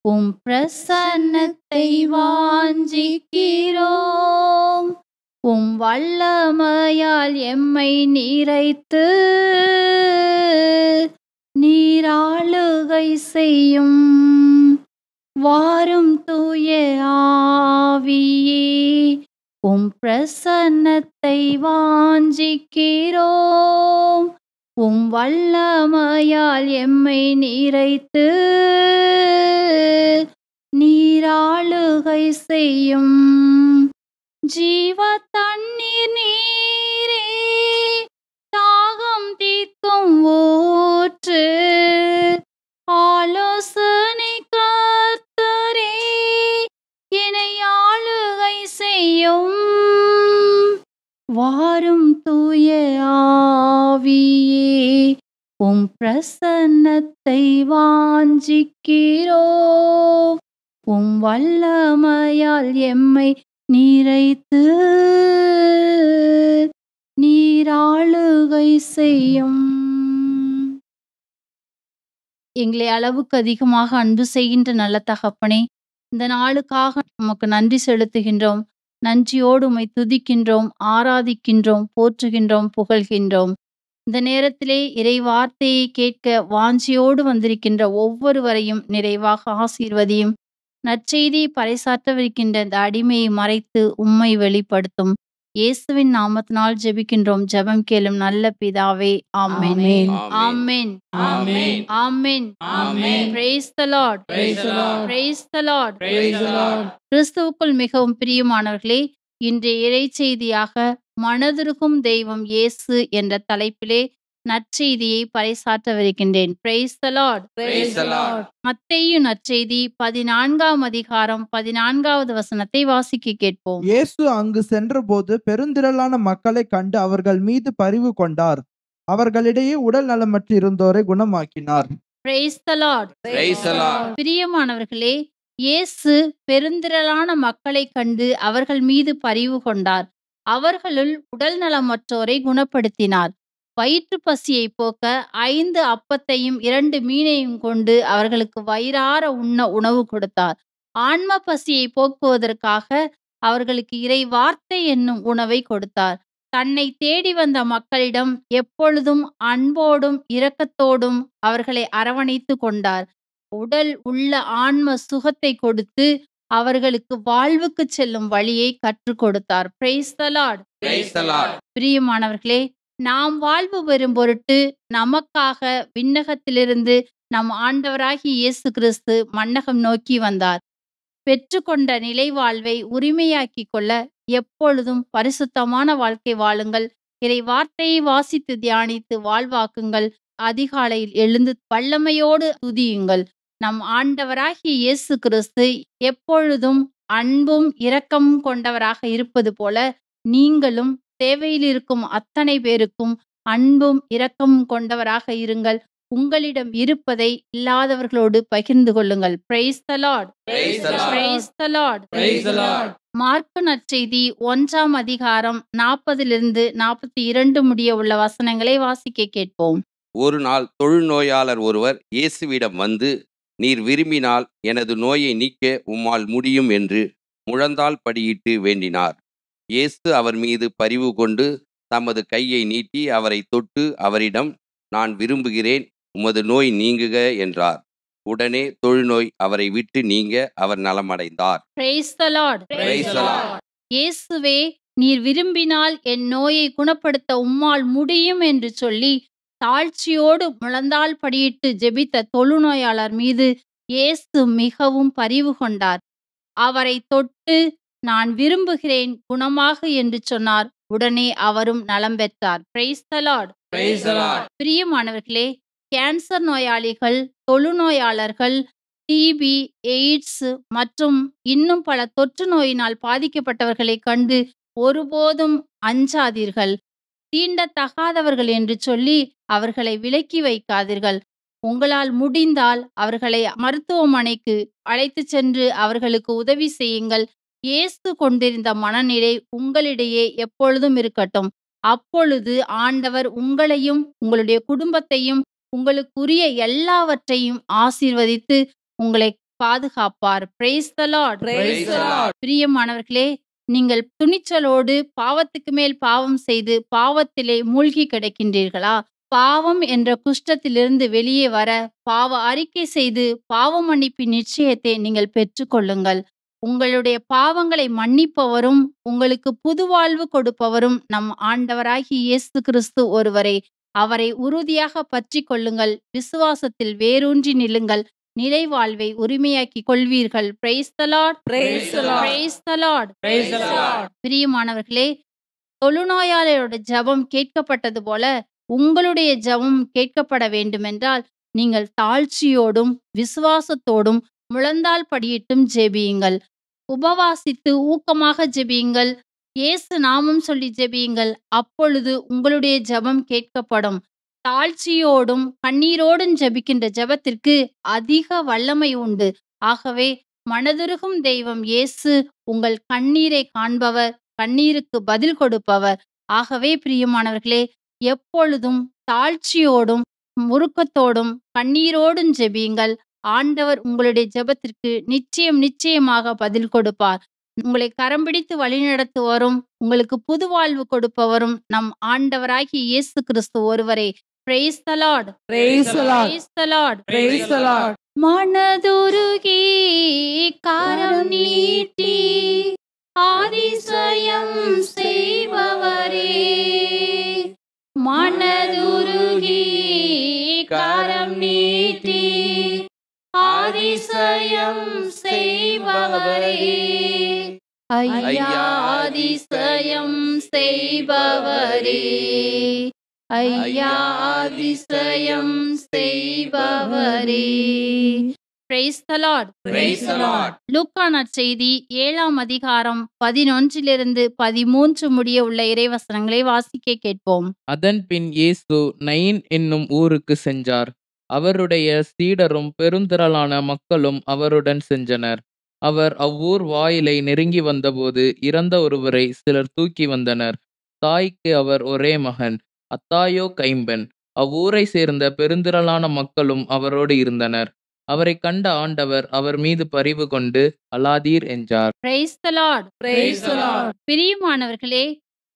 உம் பிரசன்னத்தை வாஞ்சிக்கிறோம். உம் வல்லமையால் எம்மை நிறைத்து நீராளுகை செய்யும். வாரும் தூய ஆவியே, உம் பிரசன்னத்தை வாஞ்சிக்கிறோம். உம் வல்லமையால் எம்மை நிறைத்து நீராளுகை செய்யும். ஜீவ தண்ணீர் நீரே, தாகம் தீர்க்கும் ஊற்று, ஆலோசனை கர்த்தரே, என்னை ஆளுகை செய்யும். வாரும் தூய ஆவியே, உம் பிரசன்னத்தை வாஞ்சிக்கிறோம். உம் வல்லமையால் எம்மை நிறைத்து நீராளுகை செய்யும். எங்களை அளவுக்கு அதிகமாக அன்பு செய்கின்ற நல்ல தகப்பனே, இந்த நாளுக்காக உமக்கு நன்றி செலுத்துகின்றோம். நன்றியோடு உம்மை துதிக்கின்றோம், ஆராதிக்கின்றோம், போற்றுகின்றோம், புகழ்கின்றோம். இந்த நேரத்திலே இறை வார்த்தையை கேட்க வாஞ்சியோடு வந்திருக்கின்ற ஒவ்வொருவரையும் நிறைவாக ஆசீர்வதியும். நற்செய்தியை பறைசாற்றவிருக்கின்ற இந்த அடிமையை மறைத்து உம்மை வெளிப்படுத்தும். இயேசுவின் நாமத்தினால் ஜெபிக்கின்றோம். ஜெபம் கேளும் நல்ல பிதாவே. ஆமென். ஆமென். ஆமென். ஆமென். ஆமென். Praise the Lord. Praise the Lord. Praise the Lord. Praise the Lord. கிறிஸ்துவுக்குள் மிகவும் பிரியமானவர்களே, இன்றைய இறைச்செய்தியாக மனதுருகும் தெய்வம் இயேசு என்ற தலைப்பிலே நற்செய்தியை பறைசாற்றவிருக்கின்றேன். Praise the Lord. Praise the Lord. மத்தேயு நற்செய்தி 14ஆம் அதிகாரம் 14வது வசனத்தை வாசிக்க கேட்போம். இயேசு அங்கு சென்றபோது பெருந்திரளான மக்களை கண்டு அவர்கள் மீது பரிவு கொண்டார். அவர்களிடையே உடல் நலமற்று இருந்தோரை குணமாக்கினார். Praise the Lord. Praise the Lord. பிரியமானவர்களே, இயேசு பெருந்திரளான மக்களை கண்டு அவர்கள் மீது பரிவு கொண்டார். அவர்களுள் உடல் நலமற்றோரை குணப்படுத்தினார். வயிற்று பசியை போக்க 5 அப்பத்தையும் 2 மீனையும் கொண்டு அவர்களுக்கு வயிறார உண்ண உணவு கொடுத்தார். ஆன்ம பசியை போக்குவதற்காக அவர்களுக்கு இறை வார்த்தை என்னும் உணவை கொடுத்தார். தன்னை தேடி வந்த மக்களிடம் எப்பொழுதும் அன்போடும் இரக்கத்தோடும் அவர்களை அரவணைத்து கொண்டார். உடல் உள்ள ஆன்ம சுகத்தை கொடுத்து அவர்களுக்கு வாழ்வுக்கு செல்லும் வழியை கற்றுக் கொடுத்தார். Praise the Lord. Praise the Lord. பிரியமானவர்களே, நாம் வாழ்வு பெறும் பொருட்டு நமக்காக விண்ணகத்திலிருந்து நம் ஆண்டவராகிய இயேசு கிறிஸ்து மண்ணகம் நோக்கி வந்தார். பெற்றுக்கொண்ட நிலை வாழ்வை உரிமையாக்கி கொள்ள எப்பொழுதும் பரிசுத்தமான வாழ்க்கை வாழுங்கள். இறை வார்த்தையை வாசித்து தியானித்து வாழ்வாக்குங்கள். அதிகாலையில் எழுந்து வல்லமையோடு துதியுங்கள். நம் ஆண்டவராகிய இயேசு கிறிஸ்து எப்பொழுதும் அன்பும் இரக்கமும் கொண்டவராக இருப்பது போல நீங்களும் தேவையில் இருக்கும் அத்தனை பேருக்கும் அன்பும் இரக்கமும் கொண்டவராக இருங்கள். உங்களிடம் இருப்பதை இல்லாதவர்களோடு பகிர்ந்து கொள்ளுங்கள். Praise the Lord. Praise the Lord. Praise the Lord. Praise the Lord. Mark நற்செய்தி 1ஆம் அதிகாரம் 40லிருந்து 42 முடிய உள்ள வசனங்களை வாசிக்க கேட்போம். ஒரு நாள் தொழுநோயாளர் ஒருவர் இயேசுவிடம் வந்து, நீர் விரும்பினால் எனது நோயை நீக்க உம்மால் முடியும் என்று முழந்தாள் படியிட்டு வேண்டினார். இயேசு அவர் மீது பரிவு கொண்டு தமது கையை நீட்டி அவரை தொட்டு அவரிடம், நான் விரும்புகிறேன், உமது நோய் நீங்குக என்றார். உடனே தொழுநோய் அவரை விட்டு நீங்க அவர் நலமடைந்தார். Praise the Lord. Praise the Lord. இயேசுவே, நீர் விரும்பினால் என் நோயை குணப்படுத்த உம்மால் முடியும் என்று சொல்லி தாழ்ச்சியோடு முழந்தாள் படியிட்டு ஜெபித்த தொழுநோயாளர் மீது இயேசு மிகவும் பரிவு கொண்டார். அவரை தொட்டு, நான் விரும்புகிறேன், குணமாகு என்று சொன்னார். உடனே அவரும் நலம் பெற்றார். Praise the Lord. Praise the Lord. பிரியமானவர்களே, கேன்சர் நோயாளிகள், தொழுநோயாளர்கள், டிபி, எய்ட்ஸ் மற்றும் இன்னும் பல தொற்று நோயினால் பாதிக்கப்பட்டவர்களை கண்டு ஒருபோதும் அஞ்சாதீர்கள். தீண்டத்தகாதவர்கள் என்று சொல்லி அவர்களை விலக்கி வைக்காதீர்கள். உங்களால் முடிந்தால் அவர்களை மருத்துவமனைக்கு அழைத்து சென்று அவர்களுக்கு உதவி செய்யுங்கள். இயேசு கொண்டிருந்த மனநிலை உங்களிடையே எப்பொழுதும் இருக்கட்டும். அப்பொழுது ஆண்டவர் உங்களையும் உங்களுடைய குடும்பத்தையும் உங்களுக்குரிய எல்லாவற்றையும் ஆசீர்வதித்து உங்களை பாதுகாப்பார். Praise the Lord. Praise the Lord. பிரியமானவர்களே, நீங்கள் துணிச்சலோடு பாவத்துக்கு மேல் பாவம் செய்து பாவத்திலே மூழ்கி கிடக்கின்றீர்களா? பாவம் என்ற குஷ்டத்திலிருந்து வெளியே வர பாவ அறிக்கை செய்து பாவ மன்னிப்பின் நிச்சயத்தை நீங்கள் பெற்றுக்கொள்ளுங்கள். உங்களுடைய பாவங்களை மன்னிப்பவரும் உங்களுக்கு புது வாழ்வு கொடுப்பவரும் நம் ஆண்டவராகிய இயேசு கிறிஸ்து ஒருவரே. அவரை உறுதியாக பற்றிக் கொள்ளுங்கள். விசுவாசத்தில் வேரூன்றி நில்லுங்கள். நிலை வாழ்வை உரிமையாக்கிக் கொள்வீர்கள். Price the Lord. Praise the Lord. Price the Lord. Praise the Lord. பிரியமானவர்களே, தொழுநோயாளரோட ஜெபம் கேட்கப்பட்டது போல உங்களுடைய ஜெபம் கேட்கப்பட வேண்டுமென்றால் நீங்கள் தாழ்ச்சியோடும் விசுவாசத்தோடும் முழந்தாள் படியிட்டும் ஜெபியுங்கள். உபவாசித்து ஊக்கமாக ஜெபியுங்கள். இயேசு நாமம் சொல்லி ஜெபியுங்கள். அப்பொழுது உங்களுடைய ஜெபம் கேட்கப்படும். தாழ்ச்சியோடும் கண்ணீரோடும் ஜெபிக்கின்ற ஜெபத்திற்கு அதிக வல்லமை உண்டு. ஆகவே மனதுருகும் தெய்வம் இயேசு உங்கள் கண்ணீரை காண்பவர், கண்ணீருக்கு பதில் கொடுப்பவர். ஆகவே பிரியமானவர்களே, எப்பொழுதும் தாழ்ச்சியோடும் முறுக்கத்தோடும் கண்ணீரோடும் ஜெபியுங்கள். ஆண்டவர் உங்களுடைய ஜெபத்திற்கு நிச்சயமாக பதில் கொடுப்பார். உங்களை கரம் பிடித்து வழிநடத்து வரும், உங்களுக்கு புது வாழ்வு கொடுப்பவரும் நம் ஆண்டவராகிய இயேசு கிறிஸ்து ஒருவரே. Price the Lord. Praise the Lord. Price the Lord. Praise the Lord. மனதுருகி கரம் நீட்டி அதிசயம் செய்பவரே. மனதுருகி கரம் நீட்டி அதிசயம் செய்பவரே. ஐயா அதிசயம் செய்பவரே. ஐயா அதிசயம் செய்பவரே. Price the Lord. Praise the Lord. லூக்கா நற்செய்தி 7ஆம் அதிகாரம் 11 13 முடிய உள்ள இறைவசனங்களை வாசிக்க கேட்போம். அதன் பின் இயேசு நயின் என்னும் ஊருக்கு சென்றார். அவருடைய சீடரும் பெருந்திரளான மக்களும் அவருடன் சென்றனர். அவர் அவ்வூர் வாயிலை நெருங்கி வந்தபோது இறந்த ஒருவரை சிலர் தூக்கி வந்தனர். தாய்க்கு அவர் ஒரே மகன், அத்தாயோ கைம்பெண். அவ்வூரை சேர்ந்த பெருந்திரளான மக்களும் அவரோடு இருந்தனர். அவரை கண்ட ஆண்டவர் அவர் மீது பரிவு கொண்டு அழாதீர் என்றார். Price the Lord. Praise the Lord. பிரியமானவர்களே,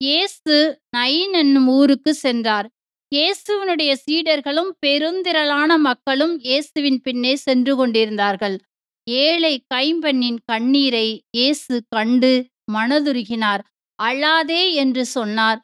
இயேசு நயின் என்னும் ஊருக்கு சென்றார். இயேசுவினுடைய சீடர்களும் பெருந்திரளான மக்களும் இயேசுவின் பின்னே சென்று கொண்டிருந்தார்கள். ஏழை கைம்பெண்ணின் கண்ணீரை இயேசு கண்டு மனதுருகினார். அழாதே என்று சொன்னார்.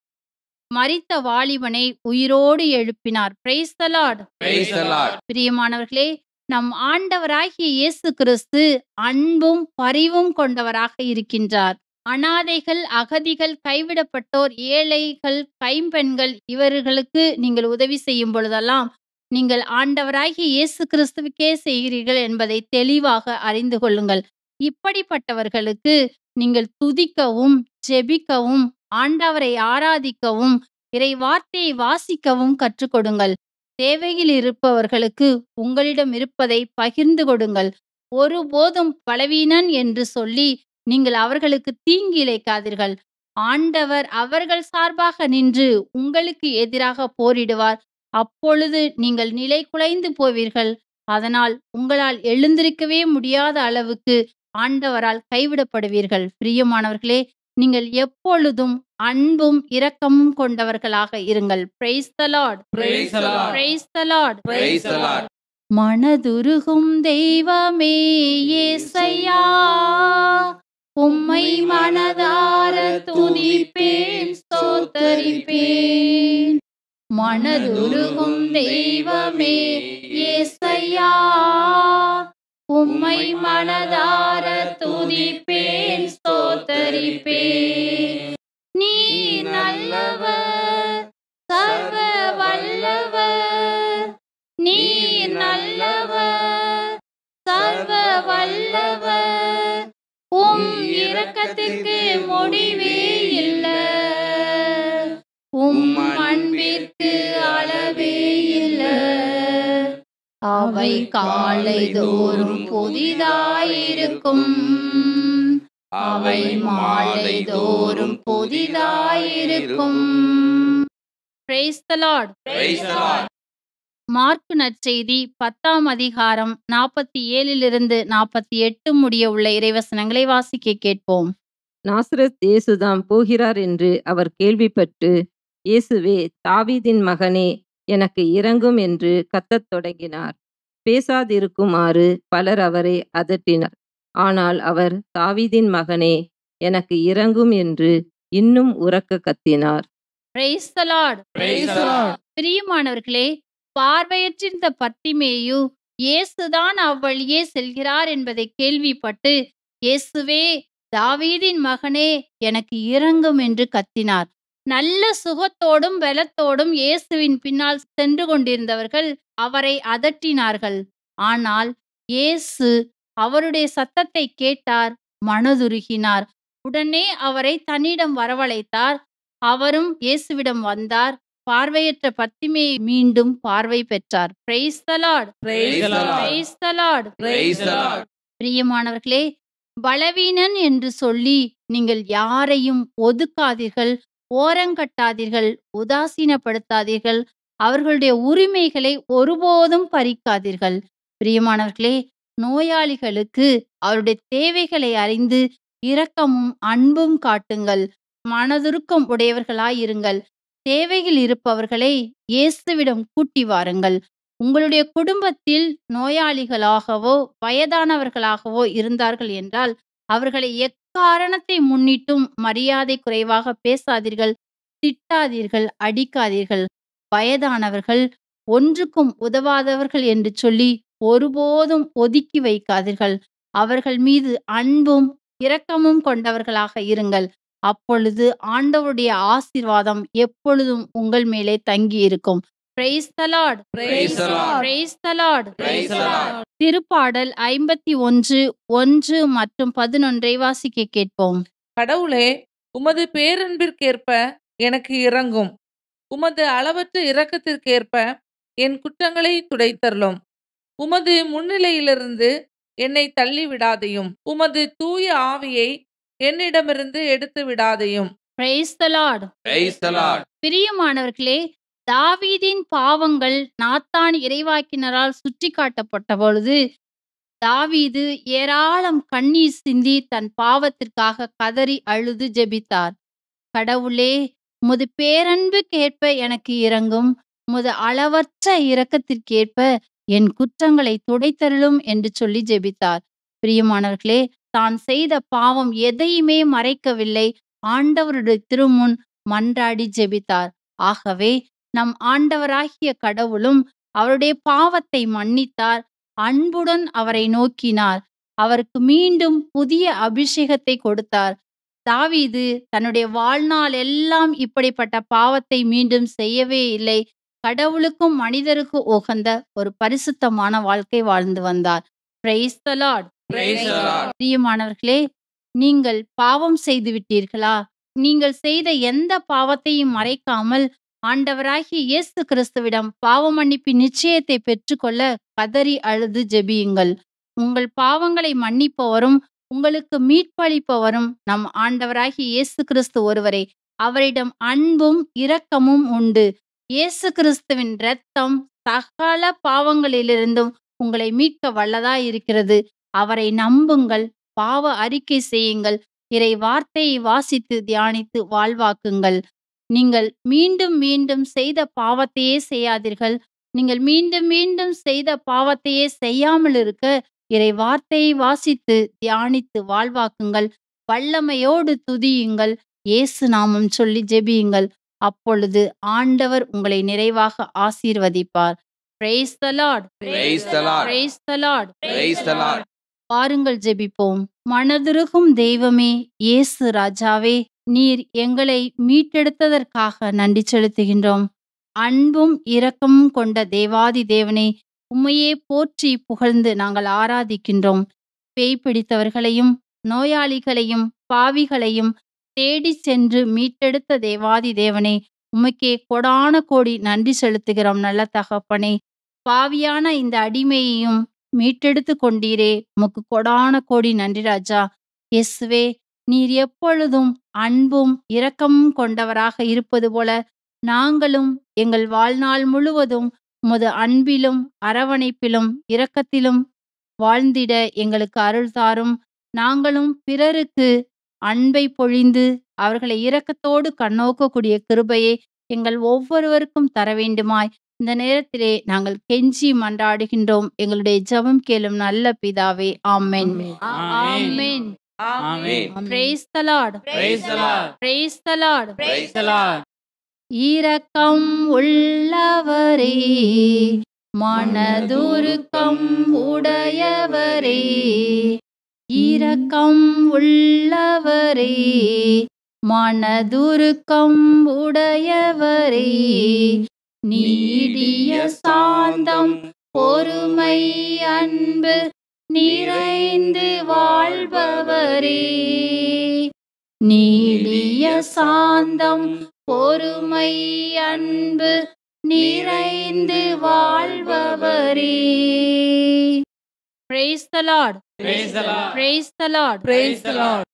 மரித்த வாலிபனை உயிரோடு எழுப்பினார். Price the Lord. Praise the Lord. பிரியமானவர்களே, நம் ஆண்டவராகிய இயேசு கிறிஸ்து அன்பும் பரிவும் கொண்டவராக இருக்கின்றார். அனாதைகள், அகதிகள், கைவிடப்பட்டோர், ஏழைகள், கைம்பெண்கள் இவர்களுக்கு நீங்கள் உதவி செய்யும் பொழுதெல்லாம் நீங்கள் ஆண்டவராகிய இயேசு கிறிஸ்துவுக்கே செய்கிறீர்கள் என்பதை தெளிவாக அறிந்து கொள்ளுங்கள். இப்படிப்பட்டவர்களுக்கு நீங்கள் துதிக்கவும் ஜெபிக்கவும் ஆண்டவரை ஆராதிக்கவும் இறை வார்த்தையை வாசிக்கவும் கற்றுக் கொடுங்கள். தேவையில் இருப்பவர்களுக்கு உங்களிடம் இருப்பதை பகிர்ந்து கொடுங்கள். ஒருபோதும் பலவீனன் என்று சொல்லி நீங்கள் அவர்களுக்கு தீங்கு இழைக்காதீர்கள். ஆண்டவர் அவர்கள் சார்பாக நின்று உங்களுக்கு எதிராக போரிடுவார். அப்பொழுது நீங்கள் நிலை குலைந்து போவீர்கள். அதனால் உங்களால் எழுந்திருக்கவே முடியாத அளவுக்கு ஆண்டவரால் கைவிடப்படுவீர்கள். பிரியமானவர்களே, நீங்கள் எப்பொழுதும் அன்பும் இரக்கமும் கொண்டவர்களாக இருங்கள். Price the Lord. Praise the Lord. Price the Lord. Praise the Lord. மனதுருகும் தெய்வமே யேசையா, உம்மை மனதார துதிப்பேன் ஸ்தோத்தரிப்பேன். மனதுருகும் தெய்வமே யேசையா, உம்மை மனதார துதிப்பேன் ஸ்தோத்தரிப்பேன். நீ நல்லவர், சர்வ வல்லவர். நீ நல்லவர், சர்வ வல்லவர். உம் இரக்கத்திற்கு முடிவே இல்லை, உம் அன்பிற்கு அளவே இல்லை. அவை காலை தோறும் புதிதாயிருக்கும், அவை மாலை தோறும் புதிதாயிருக்கும். Praise the Lord. Praise the Lord. Mark நற்செய்தி 10ஆம் அதிகாரம் 47 48 முடிய உள்ள இறைவசனங்களை வாசிக்க கேட்போம். நாசரேத் இயேசுதாம் போகிறார் என்று அவர் கேள்விப்பட்டு, இயேசுவே, தாவீதின் மகனே, எனக்கு இரங்கும் என்று கத்தத் தொடங்கினார். பேசாதிருக்குமாறு பலர் அவரை அதட்டினர். ஆனால் அவர், தாவீதின் மகனே, எனக்கு இரங்கும் என்று இன்னும் உரக்க கத்தினார். Praise the Lord. Praise the Lord. பிரியமானவர்களே, பார்வையற்றிருந்த பர்த்திமேயு இயேசுதான் அவ்வழியே செல்கிறார் என்பதை கேள்விப்பட்டு, இயேசுவே, தாவீதின் மகனே, எனக்கு இரங்கும் என்று கத்தினார். நல்ல சுகத்தோடும் பலத்தோடும் இயேசுவின் பின்னால் சென்று கொண்டிருந்தவர்கள் அவரை அதட்டினார்கள். ஆனால் இயேசு அவருடைய சத்தத்தை கேட்டார், மனதுருகினார். உடனே அவரை தன்னிடம் வரவழைத்தார். அவரும் இயேசுவிடம் வந்தார். பார்வையற்ற பர்த்திமேயு மீண்டும் பார்வை பெற்றார். Praise the Lord. Praise the Lord. Praise the Lord. Praise the Lord. பிரியமானவர்களே, பலவீனன் என்று சொல்லி நீங்கள் யாரையும் ஒதுக்காதீர்கள், ஓரங்கட்டாதீர்கள், உதாசீனப்படுத்தாதீர்கள். அவர்களுடைய உரிமைகளை ஒருபோதும் பறிக்காதீர்கள். பிரியமானவர்களே, நோயாளிகளுக்கு அவருடைய தேவைகளை அறிந்து இரக்கமும் அன்பும் காட்டுங்கள். மனதுருக்கம் உடையவர்களாயிருங்கள். தேவையில் இருப்பவர்களை இயேசுவிடம் கூட்டி வாருங்கள். உங்களுடைய குடும்பத்தில் நோயாளிகளாகவோ வயதானவர்களாகவோ இருந்தார்கள் என்றால் அவர்களை எக்காரணத்தை முன்னிட்டும் மரியாதை குறைவாக பேசாதீர்கள், திட்டாதீர்கள், அடிக்காதீர்கள். வயதானவர்கள் ஒன்றுக்கும் உதவாதவர்கள் என்று சொல்லி ஒருபோதும் ஒதுக்கி வைக்காதீர்கள். அவர்கள் மீது அன்பும் இரக்கமும் கொண்டவர்களாக இருங்கள். அப்பொழுது ஆண்டவருடைய ஆசீர்வாதம் எப்பொழுதும் உங்கள் மேலே தங்கி இருக்கும். Praise the Lord. Praise the Lord. Praise the Lord. Praise the Lord. திருப்பாடல் 51:1 மற்றும் 11 வாசிக்க கேட்போம். கடவுளே, உமது பேரன்பிற்கேற்ப எனக்கு இரங்கும். உமது அளவற்ற இரக்கத்திற்கேற்ப என் குற்றங்களை துடைத்தருளும். உமது முன்னிலையிலிருந்து என்னை தள்ளிவிடாதையும். உமது தூய ஆவியை என்னிடமிருந்து எடுத்து விடாதையும். Praise the Lord. Praise the Lord. பிரியமானவர்களே, தாவீதின் பாவங்கள் நாத்தான் இறைவாக்கினரால் சுட்டி காட்டப்பட்ட பொழுது தாவீது ஏராளம் கண்ணீர் சிந்தி தன் பாவத்திற்காக கதறி அழுது ஜெபித்தார். கடவுளே, உமது பேரன்புக்கேற்ப எனக்கு இரங்கும். உமது அளவற்ற இரக்கத்திற்கேற்ப என் குற்றங்களை துடைத்தருளும் என்று சொல்லி ஜெபித்தார். பிரியமானவர்களே, தான் செய்த பாவம் எதையுமே மறைக்கவில்லை. ஆண்டவருடைய திருமுன் மன்றாடி ஜெபித்தார். ஆகவே நம் ஆண்டவராகிய கடவுளும் அவருடைய பாவத்தை மன்னித்தார். அன்புடன் அவரை நோக்கினார். அவருக்கு மீண்டும் புதிய அபிஷேகத்தை கொடுத்தார். தாவீது தன்னுடைய வாழ்நாள் எல்லாம் இப்படிப்பட்ட பாவத்தை மீண்டும் செய்யவே இல்லை. கடவுளுக்கும் மனிதருக்கும் உகந்த ஒரு பரிசுத்தமான வாழ்க்கை வாழ்ந்து வந்தார். Praise the Lord. Praise the Lord. பிரியமானவர்களே, நீங்கள் பாவம் செய்து விட்டீர்களா? நீங்கள் செய்த எந்த பாவத்தையும் மறைக்காமல் ஆண்டவராகிய இயேசு கிறிஸ்துவிடம் பாவ மன்னிப்பின் நிச்சயத்தை பெற்றுக்கொள்ள கதறி அழுது ஜெபியுங்கள். உங்கள் பாவங்களை மன்னிப்பவரும் உங்களுக்கு மீட்பளிப்பவரும் நம் ஆண்டவராகிய இயேசு கிறிஸ்து ஒருவரே. அவரிடம் அன்பும் இரக்கமும் உண்டு. இயேசு கிறிஸ்துவின் இரத்தம் சகல பாவங்களிலிருந்தும் உங்களை மீட்க வல்லதாய் இருக்கிறது. அவரை நம்புங்கள், பாவ அறிக்கை செய்யுங்கள், இறை வார்த்தையை வாசித்து தியானித்து வாழ்வாக்குங்கள். நீங்கள் மீண்டும் மீண்டும் செய்த பாவத்தையே செய்யாதீர்கள். நீங்கள் மீண்டும் மீண்டும் செய்த பாவத்தையே செய்யாமல் இருக்க இறை வார்த்தையை வாசித்து தியானித்து வாழ்வாக்குங்கள். வல்லமையோடு துதியுங்கள். இயேசு நாமம் சொல்லி ஜெபியுங்கள். அப்பொழுது ஆண்டவர் உங்களை நிறைவாக ஆசீர்வதிப்பார். Praise the Lord. Praise the Lord. Praise the Lord. Praise the Lord. வாருங்கள் ஜெபிப்போம். மனதுருகும் தெய்வமே, இயேசு ராஜாவே, நீர் எங்களை மீட்டெடுத்ததற்காக நன்றி செலுத்துகின்றோம். அன்பும் இரக்கமும் கொண்ட தேவாதி தேவனே, உம்மையே போற்றி புகழ்ந்து நாங்கள் ஆராதிக்கின்றோம். பேய் பிடித்தவர்களையும் நோயாளிகளையும் பாவிகளையும் தேடி சென்று மீட்டெடுத்த தேவாதி தேவனே, உமக்கே கொடான கோடி நன்றி செலுத்துகிறோம். நல்ல தகப்பனே, பாவியான இந்த அடிமையையும் மீட்டெடுத்து கொண்டீரே, உமக்கு கொடான கோடி நன்றி ராஜா. இயேசுவே, நீர் எப்பொழுதும் அன்பும் இரக்கமும் கொண்டவராக இருப்பது போல நாங்களும் எங்கள் வாழ்நாள் முழுவதும் உமது அன்பிலும் அரவணைப்பிலும் இரக்கத்திலும் வாழ்ந்திட எங்களுக்கு அருள் தாரும். நாங்களும் பிறருக்கு அன்பை பொழிந்து அவர்களை இரக்கத்தோடு கண்ணோக்கக்கூடிய கிருபையை எங்கள் ஒவ்வொருவருக்கும் தர வேண்டுமாய் இந்த நேரத்திலே நாங்கள் கெஞ்சி மன்றாடுகின்றோம். எங்களுடைய ஜெபம் கேளும் நல்ல பிதாவே. ஆமென். ஆமென். ஆமென். Praise the Lord. Praise the Lord. Praise the Lord. Praise the Lord. இரக்கம் உள்ளவரே, மனதுருக்கம் உடையவரே, இரக்கம் உள்ளவரே, மனதுருக்கம் உடையவரே, நீடிய சாந்தம் பொறுமை அன்பு நிறைந்து வாழ்பவரே, நீடிய சாந்தம் பொறுமை அன்பு நிறைந்து வாழ்பவரே. Praise the Lord. Praise the Lord. Praise the Lord. Praise the Lord.